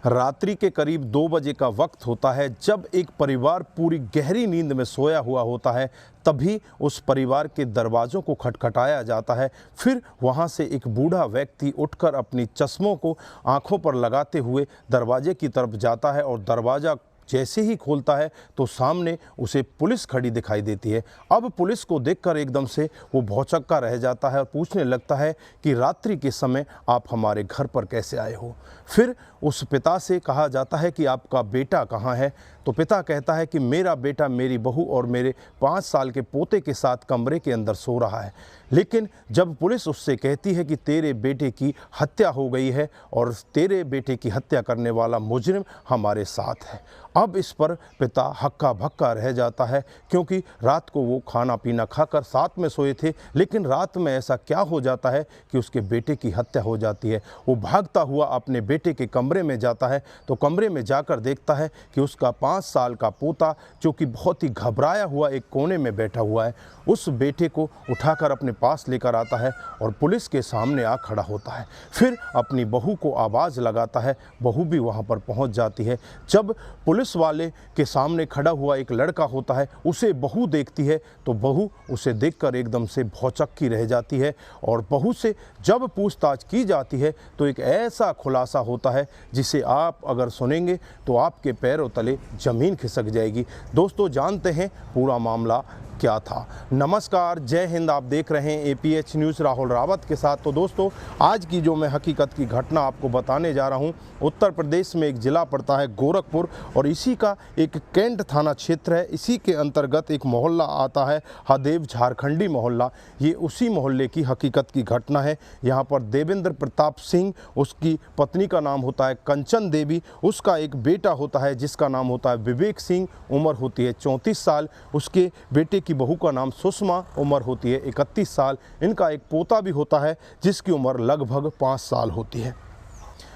रात्रि के करीब 2 बजे का वक्त होता है जब एक परिवार पूरी गहरी नींद में सोया हुआ होता है। तभी उस परिवार के दरवाज़ों को खटखटाया जाता है। फिर वहां से एक बूढ़ा व्यक्ति उठकर अपनी चश्मों को आंखों पर लगाते हुए दरवाजे की तरफ जाता है और दरवाज़ा जैसे ही खोलता है तो सामने उसे पुलिस खड़ी दिखाई देती है। अब पुलिस को देखकर एकदम से वो भौचक्का रह जाता है और पूछने लगता है कि रात्रि के समय आप हमारे घर पर कैसे आए हो। फिर उस पिता से कहा जाता है कि आपका बेटा कहाँ है। तो पिता कहता है कि मेरा बेटा मेरी बहू और मेरे 5 साल के पोते के साथ कमरे के अंदर सो रहा है। लेकिन जब पुलिस उससे कहती है कि तेरे बेटे की हत्या हो गई है और तेरे बेटे की हत्या करने वाला मुजरिम हमारे साथ है, अब इस पर पिता हक्का भक्का रह जाता है, क्योंकि रात को वो खाना पीना खाकर साथ में सोए थे। लेकिन रात में ऐसा क्या हो जाता है कि उसके बेटे की हत्या हो जाती है। वो भागता हुआ अपने बेटे के कमरे में जाता है तो कमरे में जाकर देखता है कि उसका 5 साल का पोता, जो कि बहुत ही घबराया हुआ एक कोने में बैठा हुआ है, उस बेटे को उठाकर अपने पास लेकर आता है और पुलिस के सामने आ खड़ा होता है। फिर अपनी बहू को आवाज़ लगाता है, बहू भी वहाँ पर पहुँच जाती है। जब पुलिस वाले के सामने खड़ा हुआ एक लड़का होता है, उसे बहू देखती है तो बहू उसे देखकर एकदम से भौचक्की रह जाती है और बहू से जब पूछताछ की जाती है तो एक ऐसा खुलासा होता है जिसे आप अगर सुनेंगे तो आपके पैरों तले ज़मीन खिसक जाएगी। दोस्तों, जानते हैं पूरा मामला क्या था। नमस्कार, जय हिंद। आप देख रहे हैं एपीएच न्यूज़ राहुल रावत के साथ। तो दोस्तों, आज की जो मैं हकीकत की घटना आपको बताने जा रहा हूं, उत्तर प्रदेश में एक ज़िला पड़ता है गोरखपुर और इसी का एक कैंट थाना क्षेत्र है। इसी के अंतर्गत एक मोहल्ला आता है हदेव झारखंडी मोहल्ला। ये उसी मोहल्ले की हकीकत की घटना है। यहाँ पर देवेंद्र प्रताप सिंह, उसकी पत्नी का नाम होता है कंचन देवी, उसका एक बेटा होता है जिसका नाम होता है विवेक सिंह, उम्र होती है 34 साल। उसके बेटे की बहू का नाम सुषमा, उम्र होती है 31 साल। इनका एक पोता भी होता है जिसकी उम्र लगभग 5 साल होती है।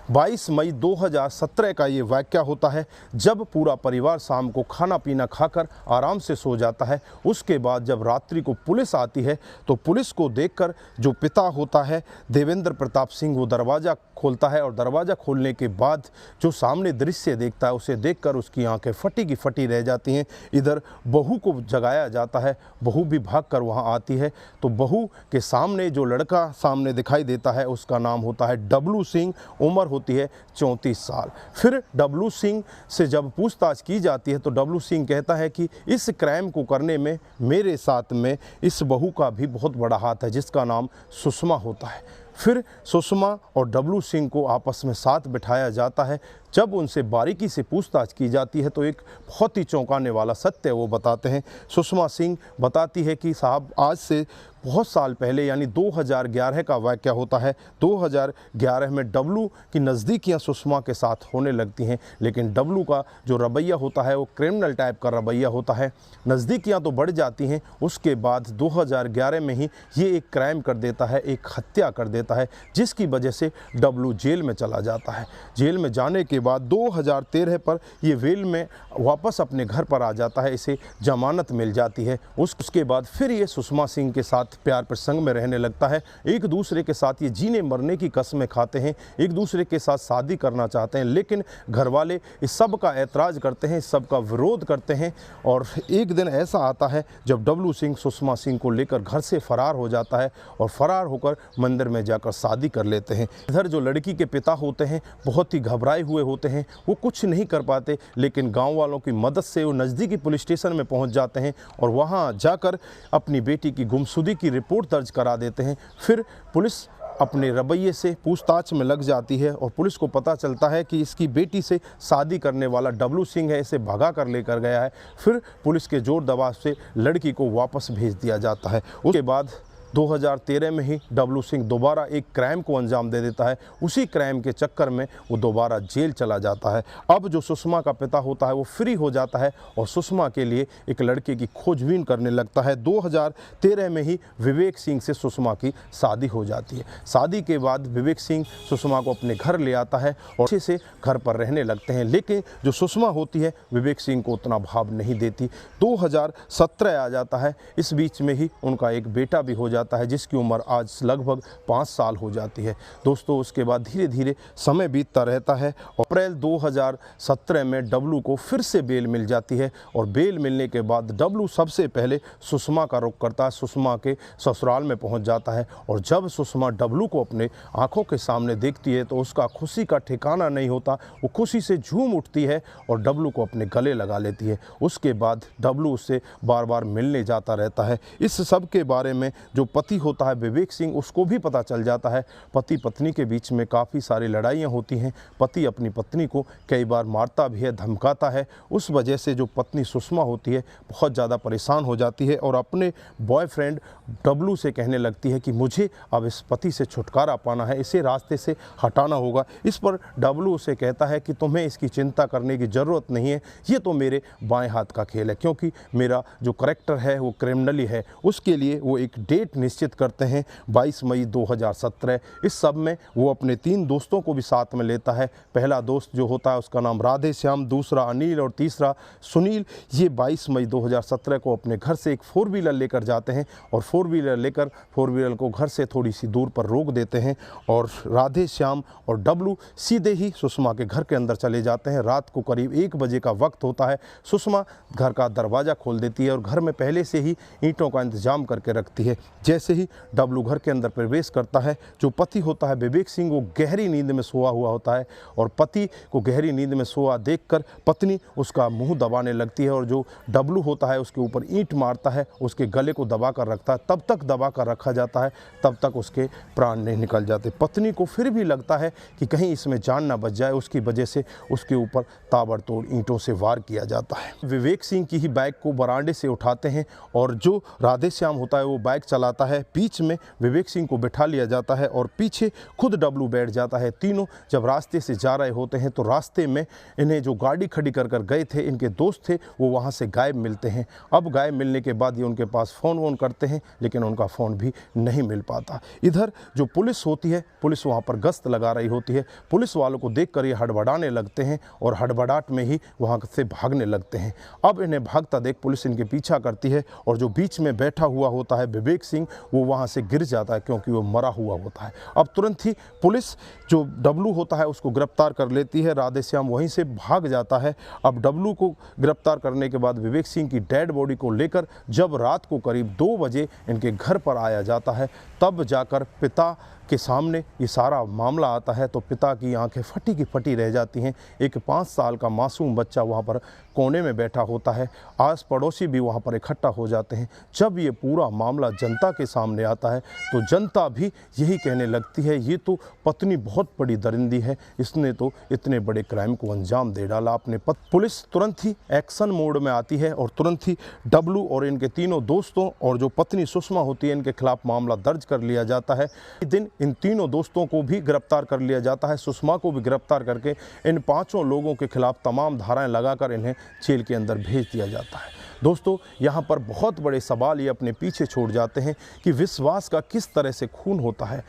22 मई 2017 का ये वाक़या होता है जब पूरा परिवार शाम को खाना पीना खाकर आराम से सो जाता है। उसके बाद जब रात्रि को पुलिस आती है तो पुलिस को देखकर जो पिता होता है देवेंद्र प्रताप सिंह, वो दरवाज़ा खोलता है और दरवाज़ा खोलने के बाद जो सामने दृश्य देखता है उसे देखकर उसकी आंखें फटी की फटी रह जाती हैं। इधर बहू को जगाया जाता है, बहू भी भागकर वहां आती है तो बहू के सामने जो लड़का सामने दिखाई देता है उसका नाम होता है डब्लू सिंह, उम्र होती है 34 साल। फिर डब्लू सिंह से जब पूछताछ की जाती है तो डब्लू सिंह कहता है कि इस क्राइम को करने में मेरे साथ में इस बहू का भी बहुत बड़ा हाथ है जिसका नाम सुषमा होता है। फिर सुषमा और डब्लू सिंह को आपस में साथ बिठाया जाता है। जब उनसे बारीकी से पूछताछ की जाती है तो एक बहुत ही चौंकाने वाला सत्य वो बताते हैं। सुषमा सिंह बताती है कि साहब, आज से बहुत साल पहले यानी 2011 का वाक़या होता है। 2011 में डब्लू की नज़दीकियां सुषमा के साथ होने लगती हैं, लेकिन डब्लू का जो रवैया होता है वो क्रिमिनल टाइप का रवैया होता है। नज़दीकियां तो बढ़ जाती हैं, उसके बाद 2011 में ही ये एक क्राइम कर देता है, एक हत्या कर देता है, जिसकी वजह से डब्लू जेल में चला जाता है। जेल में जाने के बाद 2013 पर ये वेल में वापस अपने घर पर आ जाता है, इसे जमानत मिल जाती है। उसके बाद फिर ये सुषमा सिंह के साथ प्यार प्रसंग में रहने लगता है। एक दूसरे के साथ ये जीने मरने की कस्में खाते हैं, एक दूसरे के साथ शादी करना चाहते हैं, लेकिन घर वाले इस सब का ऐतराज़ करते हैं, इस सब का विरोध करते हैं। और एक दिन ऐसा आता है जब डब्लू सिंह सुषमा सिंह को लेकर घर से फरार हो जाता है और फरार होकर मंदिर में जाकर शादी कर लेते हैं। इधर जो लड़की के पिता होते हैं बहुत ही घबराए हुए होते हैं, वो कुछ नहीं कर पाते, लेकिन गाँव वालों की मदद से वो नज़दीकी पुलिस स्टेशन में पहुँच जाते हैं और वहाँ जाकर अपनी बेटी की गुमशुदगी की रिपोर्ट दर्ज करा देते हैं। फिर पुलिस अपने रवैये से पूछताछ में लग जाती है और पुलिस को पता चलता है कि इसकी बेटी से शादी करने वाला डब्लू सिंह है, इसे भगा कर लेकर गया है। फिर पुलिस के जोर दबाव से लड़की को वापस भेज दिया जाता है। उसके बाद 2013 में ही डब्लू सिंह दोबारा एक क्राइम को अंजाम दे देता है। उसी क्राइम के चक्कर में वो दोबारा जेल चला जाता है। अब जो सुषमा का पिता होता है वो फ्री हो जाता है और सुषमा के लिए एक लड़के की खोजबीन करने लगता है। 2013 में ही विवेक सिंह से सुषमा की शादी हो जाती है। शादी के बाद विवेक सिंह सुषमा को अपने घर ले आता है और अच्छे से घर पर रहने लगते हैं, लेकिन जो सुषमा होती है विवेक सिंह को उतना भाव नहीं देती। 2017 आ जाता है, इस बीच में ही उनका एक बेटा भी हो जाता है जाता है, जिसकी उम्र आज लगभग 5 साल हो जाती है। दोस्तों उसके बाद धीरे धीरे समय बीतता रहता है। अप्रैल 2017 में डब्लू को फिर से बेल मिल जाती है और बेल मिलने के बाद डब्लू सबसे पहले सुषमा का रुख करता है, सुषमा के ससुराल में पहुंच जाता है। और जब सुषमा डब्लू को अपने आंखों के सामने देखती है तो उसका खुशी का ठिकाना नहीं होता। वो खुशी से झूम उठती है और डब्लू को अपने गले लगा लेती है। उसके बाद डब्लू उससे बार बार मिलने जाता रहता है। इस सब के बारे में जो पति होता है विवेक सिंह, उसको भी पता चल जाता है। पति पत्नी के बीच में काफ़ी सारी लड़ाइयाँ होती हैं। पति अपनी पत्नी को कई बार मारता भी है, धमकाता है। उस वजह से जो पत्नी सुषमा होती है बहुत ज़्यादा परेशान हो जाती है और अपने बॉयफ्रेंड डब्लू से कहने लगती है कि मुझे अब इस पति से छुटकारा पाना है, इसे रास्ते से हटाना होगा। इस पर डब्लू उसे कहता है कि तुम्हें इसकी चिंता करने की ज़रूरत नहीं है, ये तो मेरे बाएं हाथ का खेल है, क्योंकि मेरा जो करैक्टर है वो क्रिमिनली है। उसके लिए वो एक डेट निश्चित करते हैं 22 मई 2017। इस सब में वो अपने 3 दोस्तों को भी साथ में लेता है। पहला दोस्त जो होता है उसका नाम राधे श्याम, दूसरा अनिल और तीसरा सुनील। ये 22 मई 2017 को अपने घर से एक 4 व्हीलर लेकर जाते हैं और 4 व्हीलर लेकर 4 व्हीलर को घर से थोड़ी सी दूर पर रोक देते हैं और राधे श्याम और डब्लू सीधे ही सुषमा के घर के अंदर चले जाते हैं। रात को करीब 1 बजे का वक्त होता है। सुषमा घर का दरवाज़ा खोल देती है और घर में पहले से ही ईंटों का इंतजाम करके रखती है। जैसे ही डब्लू घर के अंदर प्रवेश करता है, जो पति होता है विवेक सिंह वो गहरी नींद में सोया हुआ होता है और पति को गहरी नींद में सोया देखकर पत्नी उसका मुंह दबाने लगती है और जो डब्लू होता है उसके ऊपर ईंट मारता है, उसके गले को दबा कर रखता है। तब तक दबा कर रखा जाता है तब तक उसके प्राण नहीं निकल जाते। पत्नी को फिर भी लगता है कि कहीं इसमें जान ना बच जाए, उसकी वजह से उसके ऊपर ताबड़तोड़ ईंटों से वार किया जाता है। विवेक सिंह की ही बाइक को बरामदे से उठाते हैं और जो राधे श्याम होता है वो बाइक चलाता है। बीच में विवेक सिंह को बिठा लिया जाता है और पीछे खुद डब्लू बैठ जाता है। तीनों जब रास्ते से जा रहे होते हैं तो रास्ते में इन्हें जो गाड़ी खड़ी कर गए थे, इनके दोस्त थे, वो वहाँ से गायब मिलते हैं। अब गायब मिलने के बाद ये उनके पास फ़ोन वोन करते हैं लेकिन उनका फ़ोन भी नहीं मिल पाता। इधर जो पुलिस होती है, पुलिस वहाँ पर गश्त लगा रही होती है। पुलिस वालों को देखकर ये हड़बड़ाने लगते हैं और हड़बड़ाहट में ही वहाँ से भागने लगते हैं। अब इन्हें भागता देख पुलिस इनके पीछा करती है और जो बीच में बैठा हुआ होता है विवेक सिंह, वो वहाँ से गिर जाता है क्योंकि वो मरा हुआ होता है। अब तुरंत ही पुलिस जो डब्लू होता है उसको गिरफ्तार कर लेती है। राधे श्याम वहीं से भाग जाता है। अब डब्लू को गिरफ्तार करने के बाद विवेक सिंह की डेड बॉडी को लेकर जब रात को करीब 2 बजे इनके घर पर आया जाता है, तब जाकर पिता के सामने ये सारा मामला आता है तो पिता की आंखें फटी की फटी रह जाती हैं। एक 5 साल का मासूम बच्चा वहाँ पर कोने में बैठा होता है। आस पड़ोसी भी वहाँ पर इकट्ठा हो जाते हैं। जब ये पूरा मामला जनता के सामने आता है तो जनता भी यही कहने लगती है, ये तो पत्नी बहुत बड़ी दरिंदी है, इसने तो इतने बड़े क्राइम को अंजाम दे डाला अपने पुलिस तुरंत ही एक्शन मोड में आती है और तुरंत ही डब्लू और इनके तीनों दोस्तों और जो पत्नी सुषमा होती है इनके खिलाफ मामला दर्ज कर लिया जाता है। इस दिन इन तीनों दोस्तों को भी गिरफ्तार कर लिया जाता है। सुषमा को भी गिरफ्तार करके इन 5 लोगों के खिलाफ तमाम धाराएं लगाकर इन्हें जेल के अंदर भेज दिया जाता है। दोस्तों यहाँ पर बहुत बड़े सवाल ये अपने पीछे छोड़ जाते हैं कि विश्वास का किस तरह से खून होता है।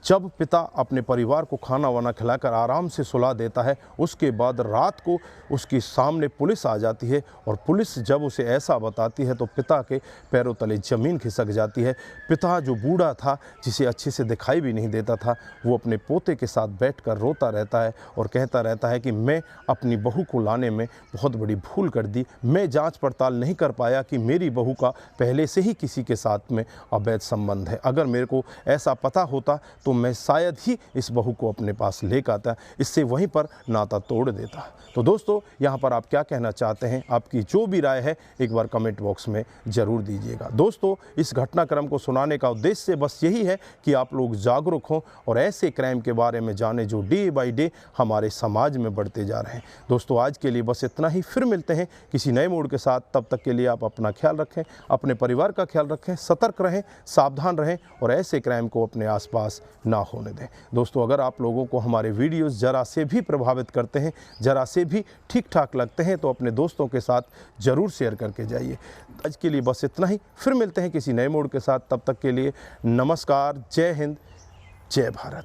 जब पिता अपने परिवार को खाना वाना खिलाकर आराम से सुला देता है, उसके बाद रात को उसके सामने पुलिस आ जाती है और पुलिस जब उसे ऐसा बताती है तो पिता के पैरों तले ज़मीन खिसक जाती है। पिता जो बूढ़ा था, जिसे अच्छे से दिखाई भी नहीं देता था, वो अपने पोते के साथ बैठकर रोता रहता है और कहता रहता है कि मैं अपनी बहू को लाने में बहुत बड़ी भूल कर दी। मैं जाँच पड़ताल नहीं कर पाया कि मेरी बहू का पहले से ही किसी के साथ में अवैध संबंध है। अगर मेरे को ऐसा पता होता तो मैं शायद ही इस बहू को अपने पास लेकर आता, इससे वहीं पर नाता तोड़ देता। तो दोस्तों यहाँ पर आप क्या कहना चाहते हैं, आपकी जो भी राय है एक बार कमेंट बॉक्स में ज़रूर दीजिएगा। दोस्तों इस घटनाक्रम को सुनाने का उद्देश्य बस यही है कि आप लोग जागरूक हों और ऐसे क्राइम के बारे में जानें जो डे बाय डे हमारे समाज में बढ़ते जा रहे हैं। दोस्तों आज के लिए बस इतना ही, फिर मिलते हैं किसी नए मूड के साथ। तब तक के लिए आप अपना ख्याल रखें, अपने परिवार का ख्याल रखें, सतर्क रहें, सावधान रहें और ऐसे क्राइम को अपने आसपास ना होने दें। दोस्तों अगर आप लोगों को हमारे वीडियोस ज़रा से भी प्रभावित करते हैं, ज़रा से भी ठीक ठाक लगते हैं तो अपने दोस्तों के साथ ज़रूर शेयर करके जाइए। आज के लिए बस इतना ही, फिर मिलते हैं किसी नए मूड के साथ। तब तक के लिए नमस्कार, जय हिंद, जय भारत।